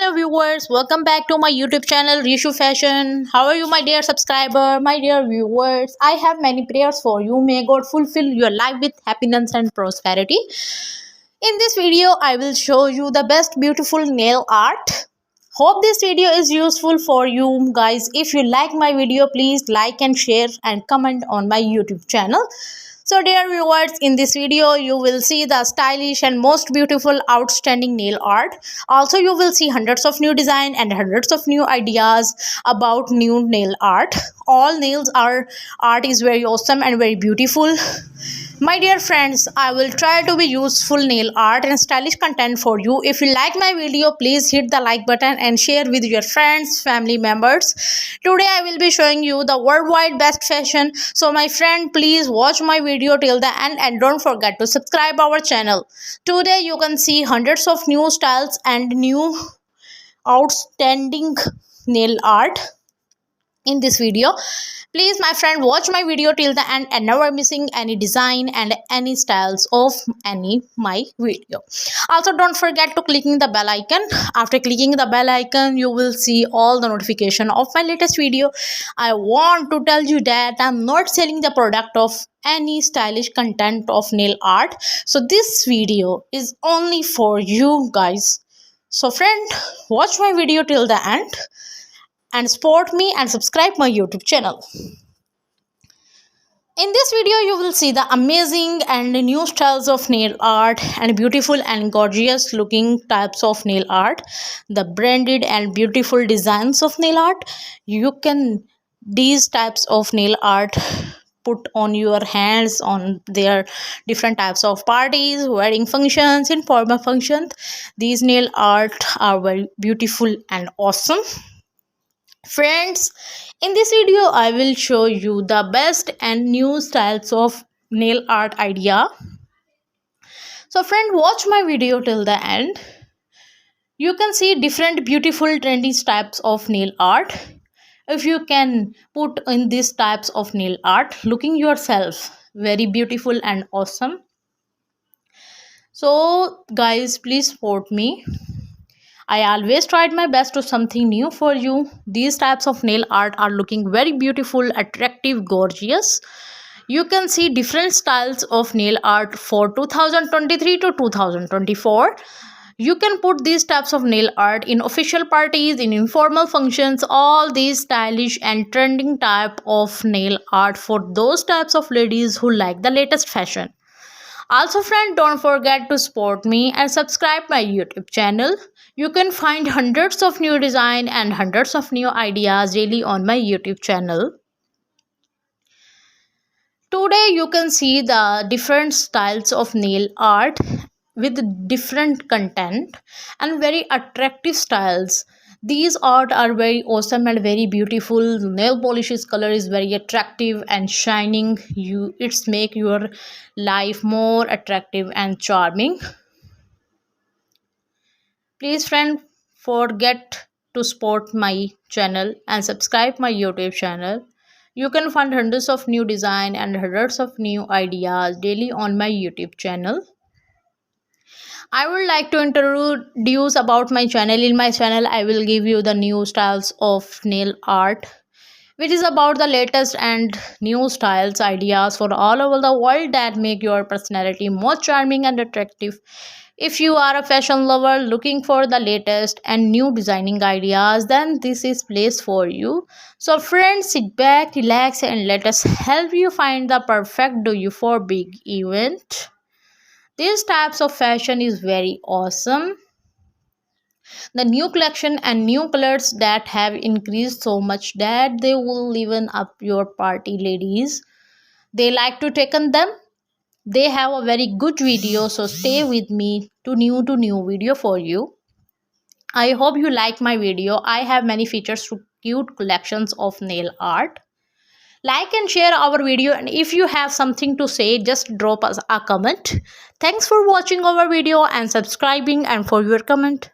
Hello viewers, welcome back to my YouTube channel Rishu Fashion. How are you my dear subscriber, my dear viewers? I have many prayers for you. May God fulfill your life with happiness and prosperity. In this video, I will show you the best beautiful nail art. Hope this video is useful for you guys. If you like my video, please like and share and comment on my YouTube channel. So dear viewers, in this video you will see the stylish and most beautiful outstanding nail art. Also you will see hundreds of new design and hundreds of new ideas about new nail art. All nails art is very awesome and very beautiful. My dear friends, I will try to be useful nail art and stylish content for you. If you like my video, please hit the like button and share with your friends, family members. Today I will be showing you the worldwide best fashion. So my friend, please watch my video till the end and don't forget to subscribe our channel. Today you can see hundreds of new styles and new outstanding nail art in this video. Please my friend, watch my video till the end and never missing any design and any styles of any my video. Also don't forget to clicking the bell icon. After clicking the bell icon, you will see all the notification of my latest video. I want to tell you that I'm not selling the product of any stylish content of nail art. So this video is only for you guys. So friend, watch my video till the end and support me and subscribe my YouTube channel. In this video you will see the amazing and new styles of nail art and beautiful and gorgeous looking types of nail art, the branded and beautiful designs of nail art. You can these types of nail art put on your hands on their different types of parties, wedding functions, informal functions. These nail art are very beautiful and awesome. Friends, in this video I will show you the best and new styles of nail art idea. So friend, watch my video till the end. You can see different beautiful trendy types of nail art. If you can put in these types of nail art, looking yourself very beautiful and awesome. So guys, please support me. I always tried my best to something new for you. These types of nail art are looking very beautiful, attractive, gorgeous. You can see different styles of nail art for 2023 to 2024. You can put these types of nail art in official parties, in informal functions, all these stylish and trending type of nail art for those types of ladies who like the latest fashion. Also friend, don't forget to support me and subscribe my YouTube channel. You can find hundreds of new design and hundreds of new ideas daily on my YouTube channel. Today you can see the different styles of nail art with different content and very attractive styles. These art are very awesome and very beautiful. Nail polishes color is very attractive and shining. It's make your life more attractive and charming. Please friend, forget to support my channel and subscribe my YouTube channel. You can find hundreds of new design and hundreds of new ideas daily on my YouTube channel. I would like to introduce about my channel. In my channel I will give you the new styles of nail art, which is about the latest and new styles ideas for all over the world that make your personality more charming and attractive. If you are a fashion lover looking for the latest and new designing ideas, then this is place for you. So friends, sit back, relax and let us help you find the perfect do you for big event. These types of fashion is very awesome. The new collection and new colors that have increased so much that they will liven up your party ladies. They like to take on them. They have a very good video, so stay with me to new video for you. I hope you like my video. I have many features to cute collections of nail art. Like and share our video, and if you have something to say, just drop us a comment. Thanks for watching our video and subscribing and for your comment.